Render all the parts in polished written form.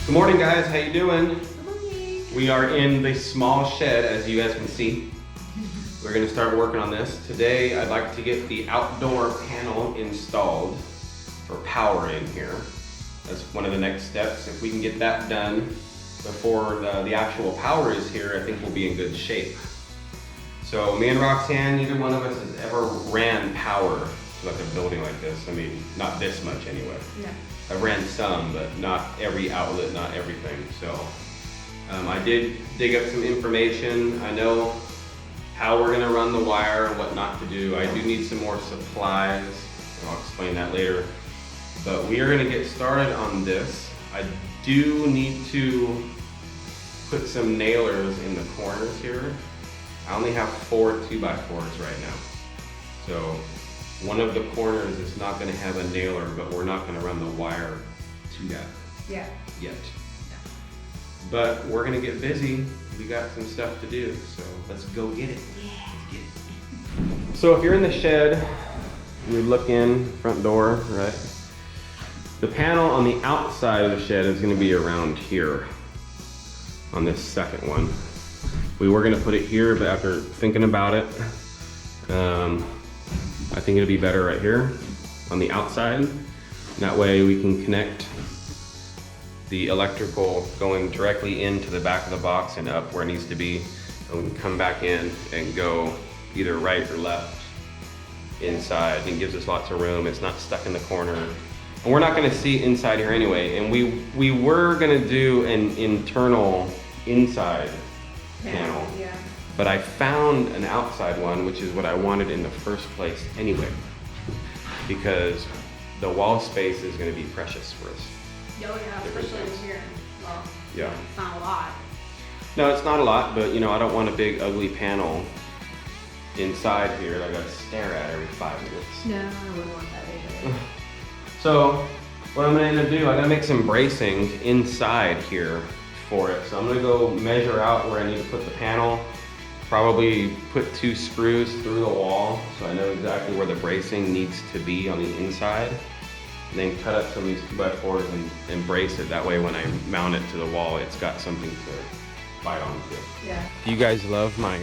Good morning, guys. How you doing? Good morning. We are in the small shed, as you guys can see. We're gonna start working on this. Today, I'd like to get the outdoor panel installed for power in here. That's one of the next steps. If we can get that done before the actual power is here, I think we'll be in good shape. So me and Roxanne, neither one of us has ever ran power to like a building like this. I mean, not this much anyway. Yeah. I've ran some, but not every outlet, not everything. So I did dig up some information. I know how we're gonna run the wire and what not to do. I do need some more supplies, and I'll explain that later. But we are gonna get started on this. I do need to put some nailers in the corners here. I only have 4 2x4s right now. So one of the corners is not gonna have a nailer, but we're not gonna run the wire to that Yeah. yet. But we're gonna get busy. We got some stuff to do, so let's go get it. Let's get it. So if you're in the shed, you look in, front door, right? The panel on the outside of the shed is gonna be around here on this second one. We were gonna put it here, but after thinking about it, I think it'll be better right here on the outside. That way we can connect the electrical going directly into the back of the box and up where it needs to be. And we can come back in and go either right or left inside. It gives us lots of room. It's not stuck in the corner. And we're not gonna see inside here anyway. And we were gonna do an internal inside panel. Yeah. But I found an outside one, which is what I wanted in the first place anyway, because the wall space is going to be precious for us. Oh yeah, especially in here. Well, Yeah. it's not a lot. No, it's not a lot, but you know, I don't want a big ugly panel inside here that I gotta stare at every 5 minutes. No, I wouldn't want that either. So what I'm gonna do, I'm gonna make some bracing inside here for it. So I'm gonna go measure out where I need to put the panel. Probably put 2 screws through the wall so I know exactly where the bracing needs to be on the inside. And then cut up some of these 2x4s and brace it. That way when I mount it to the wall, it's got something to bite onto. Yeah. Do you guys love my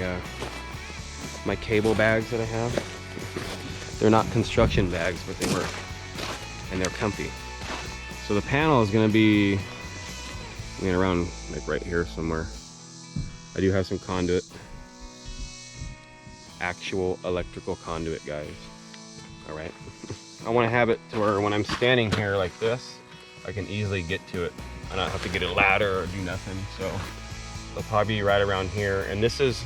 my cable bags that I have? They're not construction bags, but they work. And they're comfy. So the panel is gonna be around like right here somewhere. I do have some conduit. Actual electrical conduit, guys. All right. I want to have it to where when I'm standing here like this, I can easily get to it. I don't have to get a ladder or do nothing. So it'll probably be right around here. And this is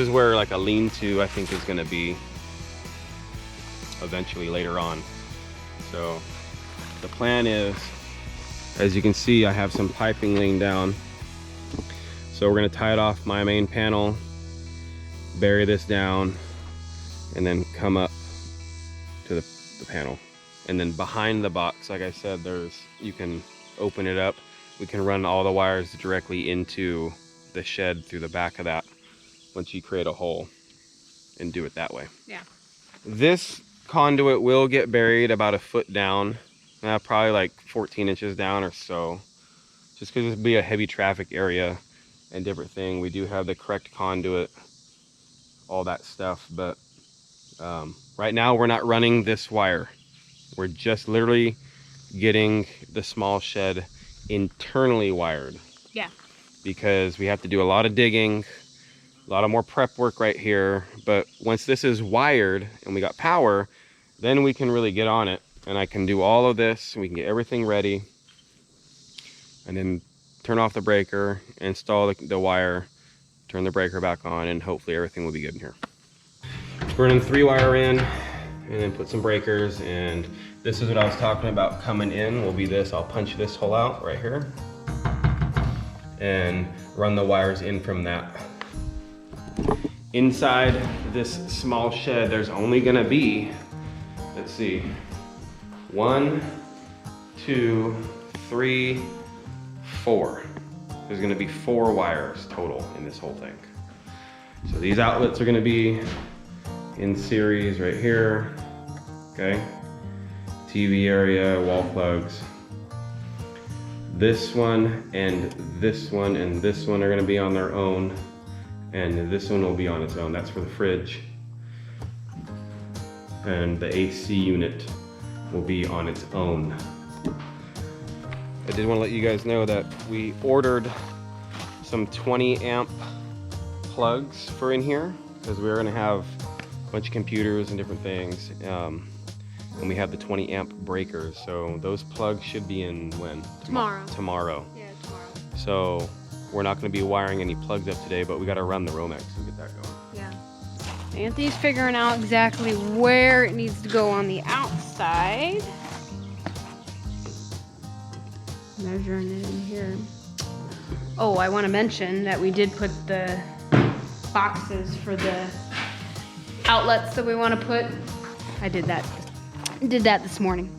where like a lean-to I think is going to be eventually later on. So the plan is, as you can see, I have some piping laying down. So we're going to tie it off my main panel, bury this down, and then come up to the panel. And then behind the box, like I said, you can open it up. We can run all the wires directly into the shed through the back of that once you create a hole and do it that way. Yeah. This conduit will get buried about 1 foot down, probably like 14 inches down or so, just because it'll be a heavy traffic area and different thing. We do have the correct conduit, all that stuff, but right now we're not running this wire. We're just literally getting the small shed internally wired. Yeah. Because we have to do a lot of digging, a lot of more prep work right here. But once this is wired and we got power, then we can really get on it. And I can do all of this, and we can get everything ready. And then turn off the breaker, install the wire, turn the breaker back on, and hopefully everything will be good in here. We're running 3-wire in, and then put some breakers, and this is what I was talking about coming in will be this. I'll punch this hole out right here and run the wires in from that. Inside this small shed, there's only gonna be, let's see, 1, 2, 3, 4. There's gonna be 4 wires total in this whole thing. So these outlets are gonna be in series right here, okay? TV area, wall plugs. This one and this one and this one are gonna be on their own. And this one will be on its own. That's for the fridge. And the AC unit will be on its own. I did want to let you guys know that we ordered some 20 amp plugs for in here because we're going to have a bunch of computers and different things. And we have the 20 amp breakers. So those plugs should be in when? Tomorrow. Tomorrow. Yeah, tomorrow. So we're not going to be wiring any plugs up today, but we got to run the Romex to get that going. Yeah. Anthony's figuring out exactly where it needs to go on the outside. Measuring it in here. Oh, I want to mention that we did put the boxes for the outlets that we want to put. I did that this morning.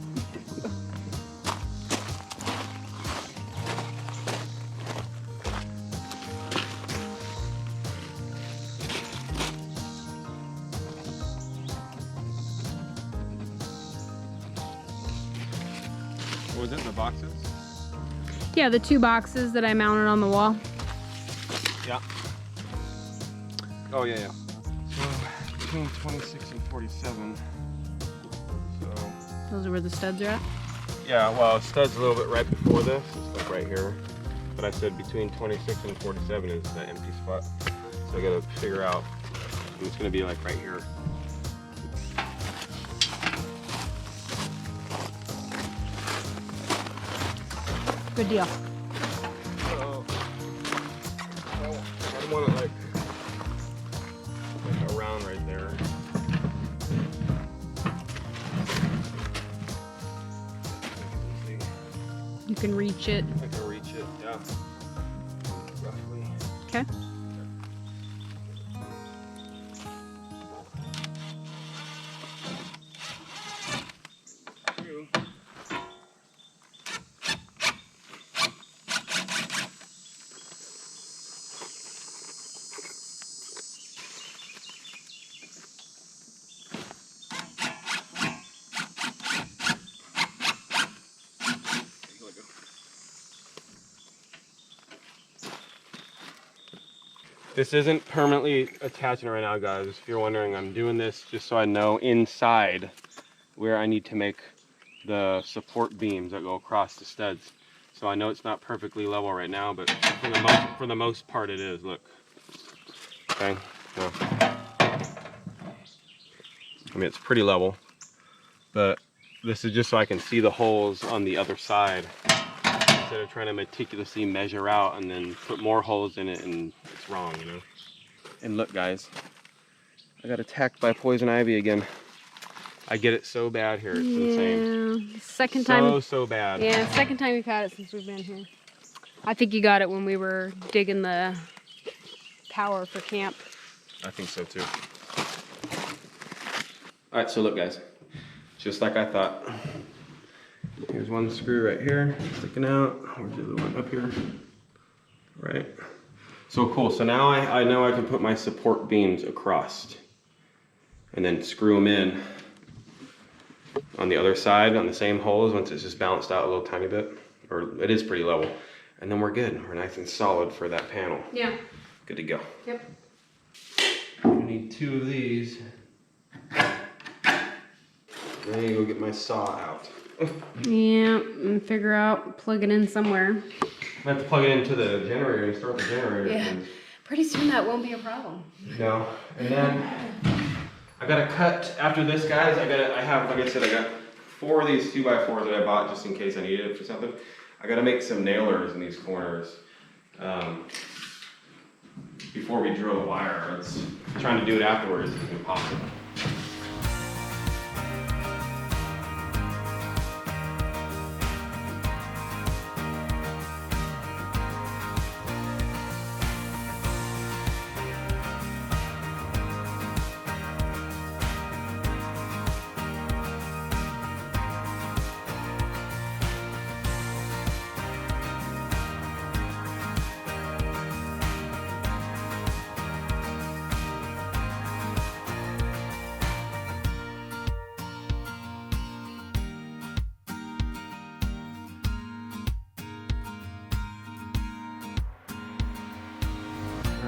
Was it in the boxes? Yeah, the 2 boxes that I mounted on the wall. Yeah. Oh yeah, yeah. So between 26 and 47. So. Those are where the studs are at? Yeah, well, stud's a little bit right before this. It's like right here. But I said between 26 and 47 is the empty spot. So I gotta figure out. It's gonna be like right here. Good deal. So, I want it like around right there. You can reach it. I can reach it, yeah. Roughly. Okay. This isn't permanently attaching right now, guys. If you're wondering, I'm doing this just so I know inside where I need to make the support beams that go across the studs. So I know it's not perfectly level right now, but for the most part it is. Look. Okay. So, I mean, it's pretty level, but this is just so I can see the holes on the other side instead of trying to meticulously measure out and then put more holes in it and it's wrong, you know. And look, guys, I got attacked by poison ivy again. I get it so bad here, it's insane. Second time. So bad. Yeah, second time we've had it since we've been here. I think you got it when we were digging the power for camp. I think so too. All right, so look, guys, just like I thought. Here's one screw right here, sticking out. Where's the other one? Up here. Right. So cool. So now I know I can put my support beams across and then screw them in on the other side on the same holes once it's just balanced out a little tiny bit, or it is pretty level. And then we're good. We're nice and solid for that panel. Yeah. Good to go. Yep. We need 2 of these. Then you go get my saw out. Yeah, and figure out, plug it in somewhere. I have to plug it into the generator and start the generator. Yeah. Pretty soon that won't be a problem. No. And then I gotta cut after this, guys. I have, like I said, I got 4 of these 2x4s that I bought just in case I needed it for something. I gotta make some nailers in these corners before we drill the wire. It's trying to do it afterwards is impossible.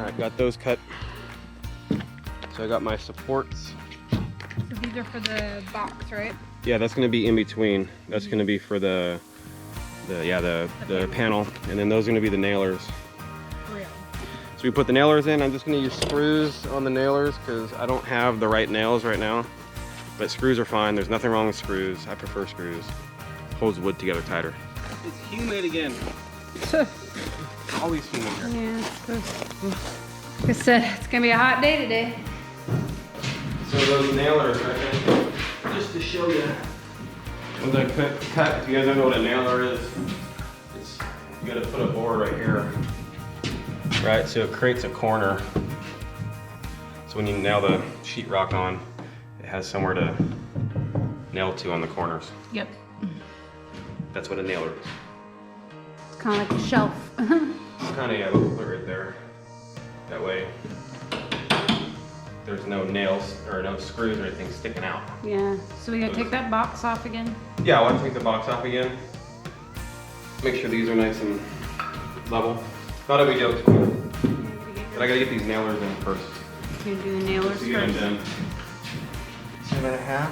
Alright, got those cut. So I got my supports. So these are for the box, right? Yeah, that's gonna be in between. That's gonna be for the panel. And then those are gonna be the nailers. Real. So we put the nailers in. I'm just gonna use screws on the nailers because I don't have the right nails right now. But screws are fine. There's nothing wrong with screws. I prefer screws. Holds wood together tighter. It's humid again. Always humid here. Yeah, like I said, it's gonna be a hot day today. So those nailers right there, just to show you. When I cut, if you guys don't know what a nailer is, it's, you gotta put a board right here. Right, so it creates a corner. So when you nail the sheetrock on, it has somewhere to nail to on the corners. Yep. That's what a nailer is. It's kind of like a shelf. Kind of, yeah, we'll put it right there. That way, there's no nails or no screws or anything sticking out. Yeah, so we gotta take that box off again? Yeah, I want to take the box off again. Make sure these are nice and level. Not a big deal, but I gotta get these nailers in first. You're gonna do the nailers So get them first. in. 7.5.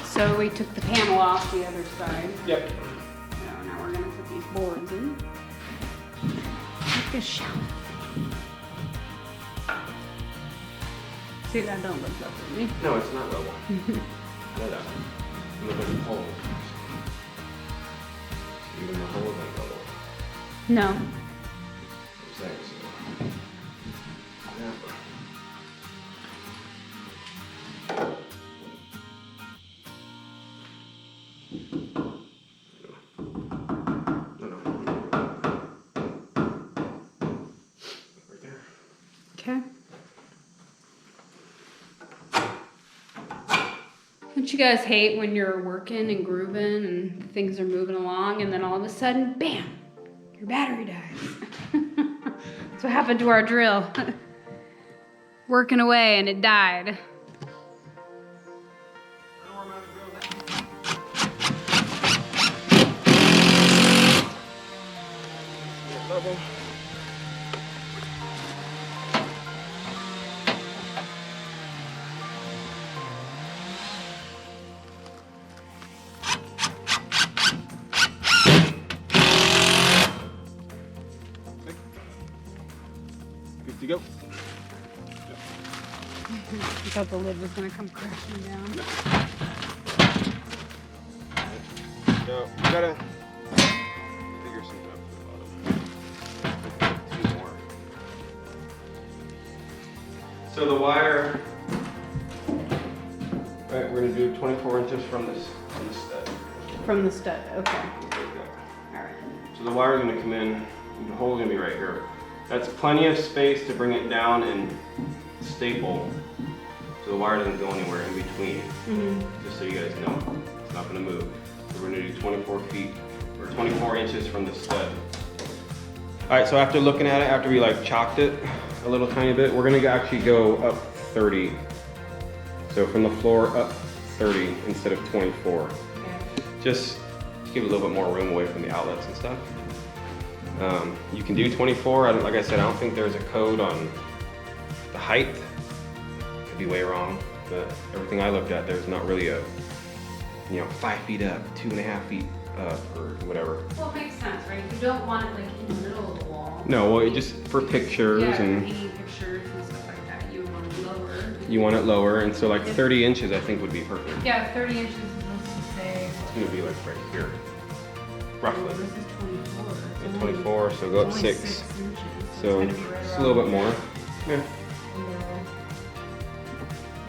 So we took the panel off the other side. Yep. So now we're gonna put these boards in. Like a shelf. See, that don't look level to me. No, it's not level. Look at the holes. Even the holes ain't level. No. Exactly. Okay. Don't you guys hate when you're working and grooving and things are moving along and then all of a sudden, bam, your battery dies? That's what happened to our drill. Working away and it died. Level. Good to go. I thought the lid was gonna come crashing down. So you gotta figure something out for the bottom. Two more. So the wire, right? We're gonna do 24 inches from this stud. From the stud, okay. Alright. So the wire is gonna come in. The hole's gonna be right here. That's plenty of space to bring it down and staple, so the wire doesn't go anywhere in between. Just so you guys know, it's not gonna move. So we're gonna do 24 feet, or 24 inches from the stud. All right, so after looking at it, after we like chopped it a little tiny bit, we're gonna actually go up 30. So from the floor up 30 instead of 24. Okay. Just to give a little bit more room away from the outlets and stuff. You can do 24. Like I said, I don't think there's a code on the height. Could be way wrong, but everything I looked at, there's not really a, 5 feet up, 2.5 feet up, or whatever. Well, it makes sense, right? You don't want it like in the middle of the wall. No, well, just for pictures Yeah, and hanging pictures and stuff like that. You want it lower. you want it lower, and so like 30 inches I think would be perfect. Yeah, 30 inches is supposed to say. It's gonna be like right here, roughly. This is 24. Yeah, 24, so go up Only 6. 6 inches. So it's gonna be right just a little bit more. Yeah. around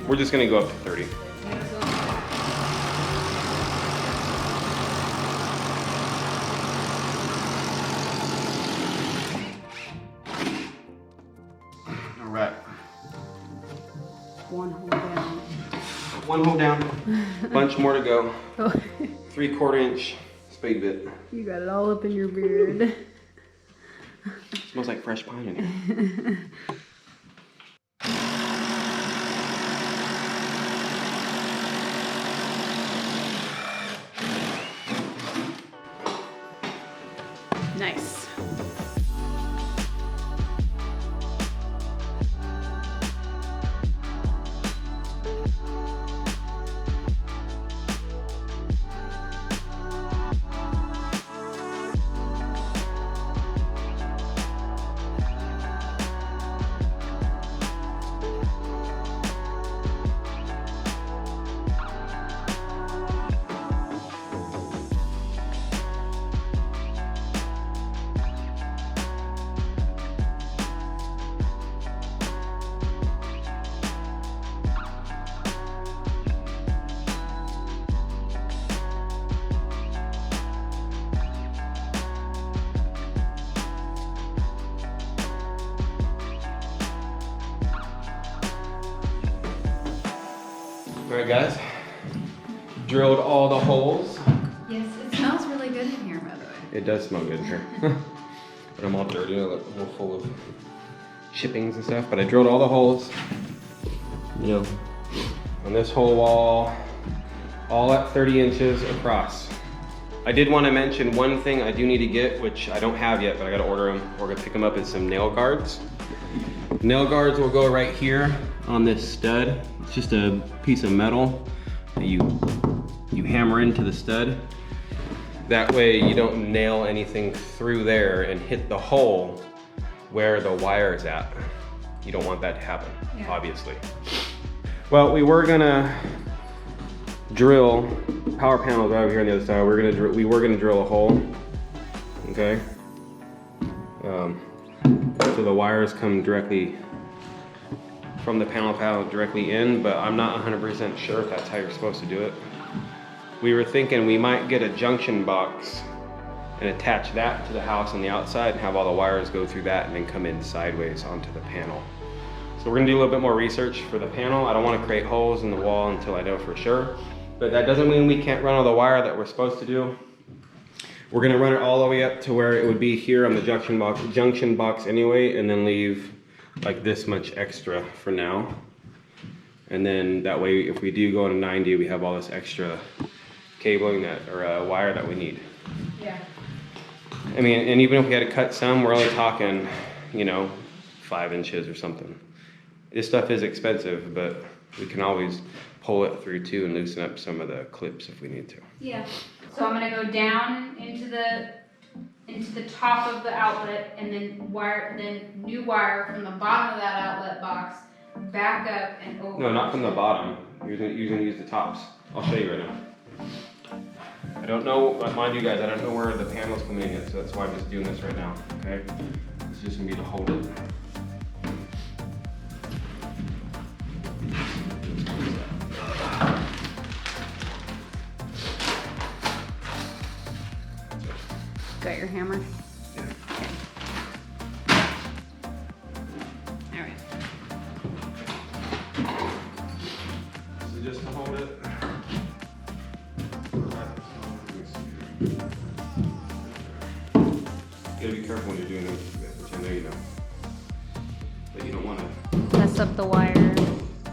We're just gonna go up to 30. there. All right. One hole down. One hole down, bunch more to go. 3/4 inch spade bit. You got it all up in your beard. Smells like fresh pine in here. Nice. All right, guys. Drilled all the holes. Yes, it smells really good in here, by the way. It does smell good in here. But I'm all dirty. I look all full of chippings and stuff. But I drilled all the holes. You know, on this whole wall, all at 30 inches across. I did want to mention one thing I do need to get, which I don't have yet, but I got to order them. We're gonna pick them up as some nail guards. Nail guards will go right here on this stud. It's just a piece of metal that you hammer into the stud. That way you don't nail anything through there and hit the hole where the wire is at. You don't want that to happen, obviously. Well, we were gonna drill power panels right over here on the other side. We were gonna drill a hole, okay? So the wires come directly from the panel directly in, but I'm not 100% sure if that's how you're supposed to do it. We were thinking we might get a junction box and attach that to the house on the outside and have all the wires go through that and then come in sideways onto the panel. So we're gonna do a little bit more research for the panel. I don't wanna create holes in the wall until I know for sure, but that doesn't mean we can't run all the wire that we're supposed to do. We're gonna run it all the way up to where it would be here on the junction box anyway, and then leave like this much extra for now. And then that way, if we do go into 90, we have all this extra cabling or wire that we need. Yeah. I mean, and even if we had to cut some, we're only talking, you know, 5 inches or something. This stuff is expensive, but we can always pull it through too and loosen up some of the clips if we need to. Yeah. So I'm gonna go down into the top of the outlet and then new wire from the bottom of that outlet box back up and over. No, not from the bottom. You're gonna use the tops. I'll show you right now. I don't know, mind you guys, I don't know where the panel's coming in yet, so that's why I'm just doing this right now, okay? It's just gonna be to hold it. Got your hammer? Yeah. All right. So just to hold it. You gotta be careful when you're doing this, which I know you know. But you don't want to Mess up the wire. Yeah,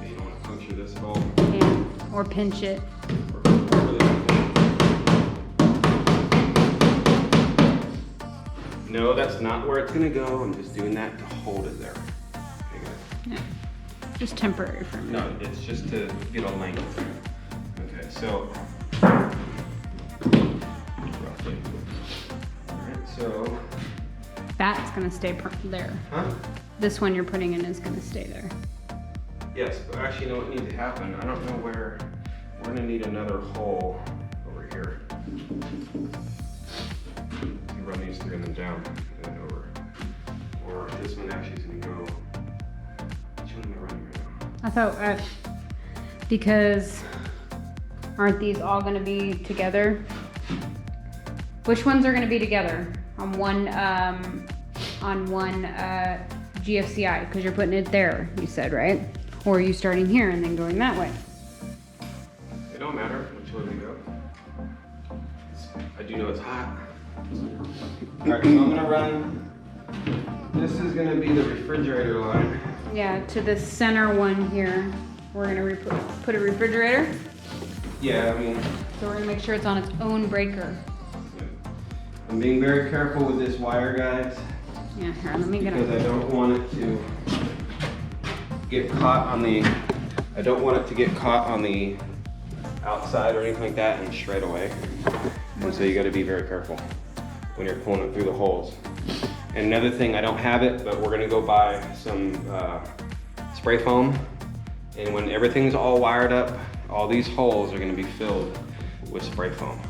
you don't want to puncture this at all. Yeah. Or pinch it. No, that's not where it's gonna go. I'm just doing that to hold it there. Okay, guys. Yeah. Just temporary for me. No, it's just to get a length. Okay, so roughly. All right, so That's gonna stay there. huh? This one you're putting in is gonna stay there. Yes, but actually, you know what needs to happen? I don't know where. We're gonna need another hole over here. You run these through and then down and then over. Or this one actually is gonna go. Which one am I running right now? I thought, because aren't these all gonna be together? Which ones are gonna be together on one GFCI? Because you're putting it there, you said, right? Or are you starting here and then going that way? It don't matter which way we go. I do know it's hot. Alright, so I'm gonna run. This is gonna be the refrigerator line. Yeah, to the center one here. We're gonna put a refrigerator. Yeah, I mean. So we're gonna make sure it's on its own breaker. Yeah. I'm being very careful with this wire, guys. Yeah, here, let me get Because I don't want it to get caught on the, outside or anything like that and shred away. And so you gotta be very careful when you're pulling it through the holes. And another thing, I don't have it, but we're gonna go buy some spray foam. And when everything's all wired up, all these holes are gonna be filled with spray foam.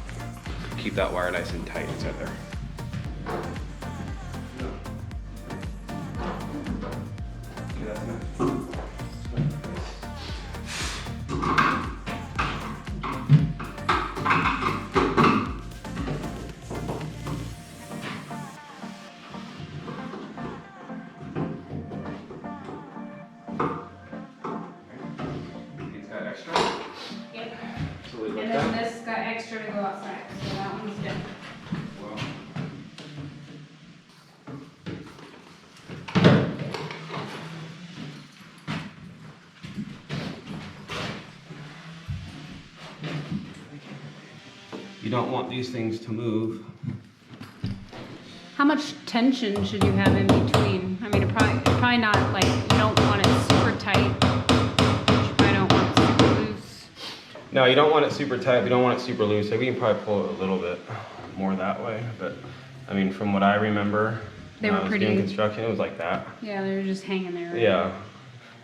Keep that wire nice and tight inside there. And then this got extra to go outside, so that one's good. Well, you don't want these things to move. How much tension should you have in between? I mean, it's probably not like, you don't want it super tight. You probably don't want it super loose. No, you don't want it super tight. We don't want it super loose. So we can probably pull it a little bit more that way. But I mean, from what I remember, They when were I was pretty- doing construction, it was like that. Yeah, they're just hanging there. Right? Yeah.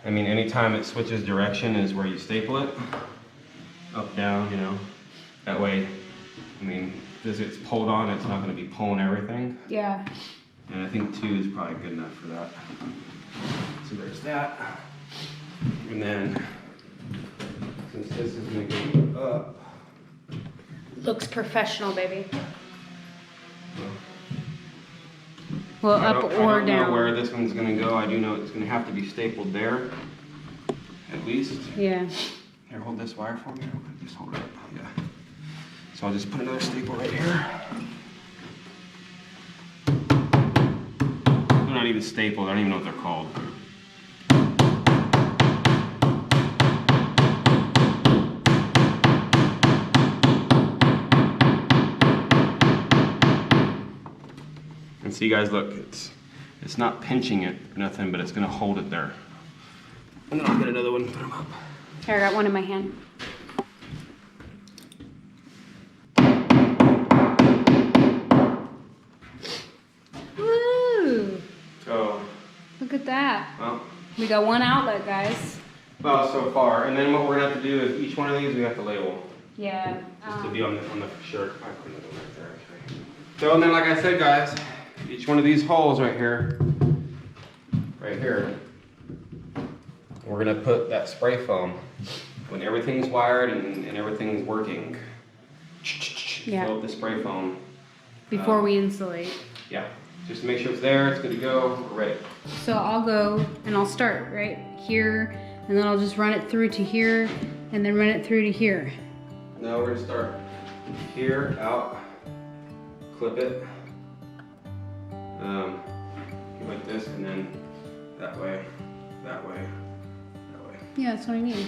I mean, anytime it switches direction is where you staple it. Up, down, you know. That way, I mean, as it's pulled on, it's not going to be pulling everything. Yeah. And I think 2 is probably good enough for that. So there's that. And then, since this is going to go up, Looks professional, baby. well, Well, I up don't or know down. where this one's going to go. I do know it's going to have to be stapled there, at least. Yeah. Here, hold this wire for me. Just hold it up. Yeah. So I'll just put another staple right here. They're not even stapled. I don't even know what they're called. And see, guys, look, it's not pinching it or nothing, but it's gonna hold it there. And then I'll get another one and put them up. Here, I got one in my hand. Woo! So, Look at that. well, We got one outlet, guys. well, so far. And then what we're gonna have to do is each one of these we have to label. Yeah. Just to be on the shirt. I put another one right there, actually. So, and then like I said, guys, each one of these holes right here, we're gonna put that spray foam when everything's wired and everything's working. Yeah. Fill up the spray foam. Before we insulate. Yeah, just to make sure it's there, it's good to go, we're ready. So I'll go and I'll start right here, and then I'll just run it through to here, and then run it through to here. Now we're gonna start here, out, clip it, like this, and then that way, that way, that way. Yeah, that's what I need.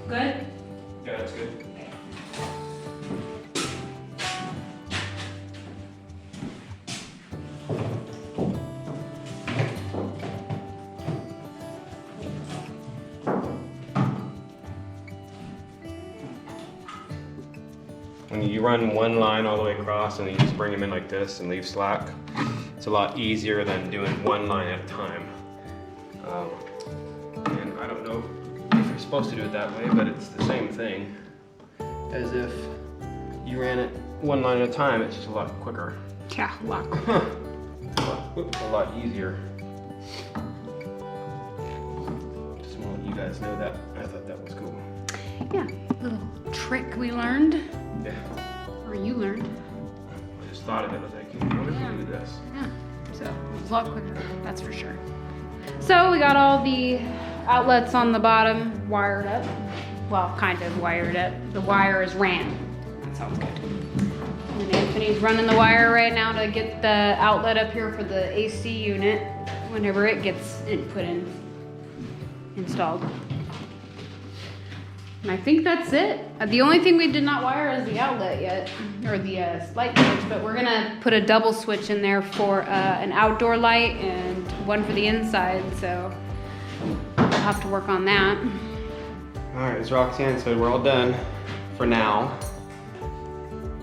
Good? Yeah, that's good. When you run one line all the way across and then you just bring them in like this and leave slack, it's a lot easier than doing one line at a time. And I don't know if you're supposed to do it that way, but it's the same thing as if you ran it one line at a time. It's just a lot quicker. Yeah, lock. A lot easier. Just want to let you guys know that. I thought that was cool. Yeah, little trick we learned. Yeah. Or you learned. I just thought of it. I was like, what if we do this? Yeah, so it was a lot quicker, that's for sure. So we got all the outlets on the bottom wired up. Well, kind of wired up. The wire is ran. That sounds good. And Anthony's running the wire right now to get the outlet up here for the AC unit whenever it gets installed. And I think that's it. The only thing we did not wire is the outlet yet, or the light switch, but we're gonna put a double switch in there for an outdoor light and one for the inside, so we'll have to work on that. All right, as Roxanne said, we're all done for now.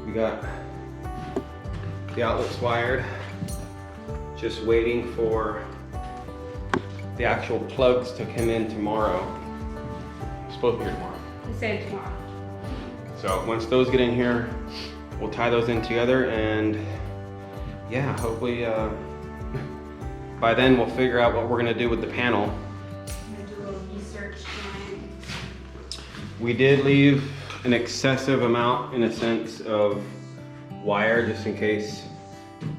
We got the outlets wired, just waiting for the actual plugs to come in tomorrow. It's supposed to be here tomorrow. We say it tomorrow. So once those get in here, we'll tie those in together, and yeah, hopefully by then we'll figure out what we're gonna do with the panel. I'm gonna do a little research tonight. We did leave an excessive amount, in a sense, of wire just in case,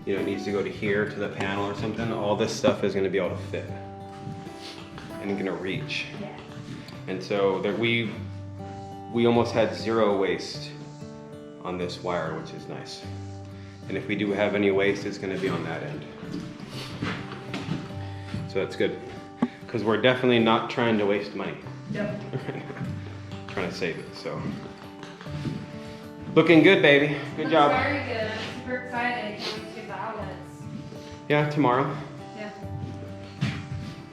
you know, it needs to go to here to the panel or something. All this stuff is gonna be able to fit and gonna reach. Yeah. And so that we almost had zero waste on this wire, which is nice. And if we do have any waste, it's gonna be on that end. So that's good, because we're definitely not trying to waste money. Yep. Trying to save it, so. Looking good, baby. Good job. Very good. I'm super excited. Can't wait to get the outlets. Yeah, tomorrow. Yeah.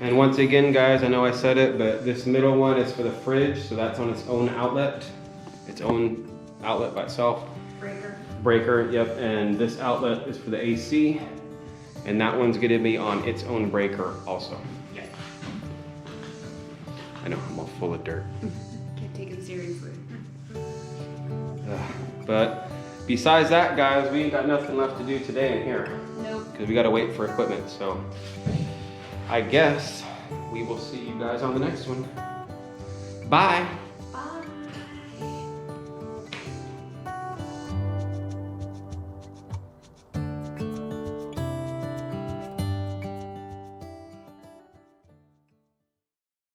And once again, guys, I know I said it, but this middle one is for the fridge, so that's on its own outlet. Its own outlet by itself. Breaker, yep. And this outlet is for the AC, and that one's gonna be on its own breaker also. Yeah. I know, I'm all full of dirt. Can't take it seriously. But besides that, guys, we ain't got nothing left to do today in here. Nope. Because we gotta wait for equipment, so I guess we will see you guys on the next one. Bye.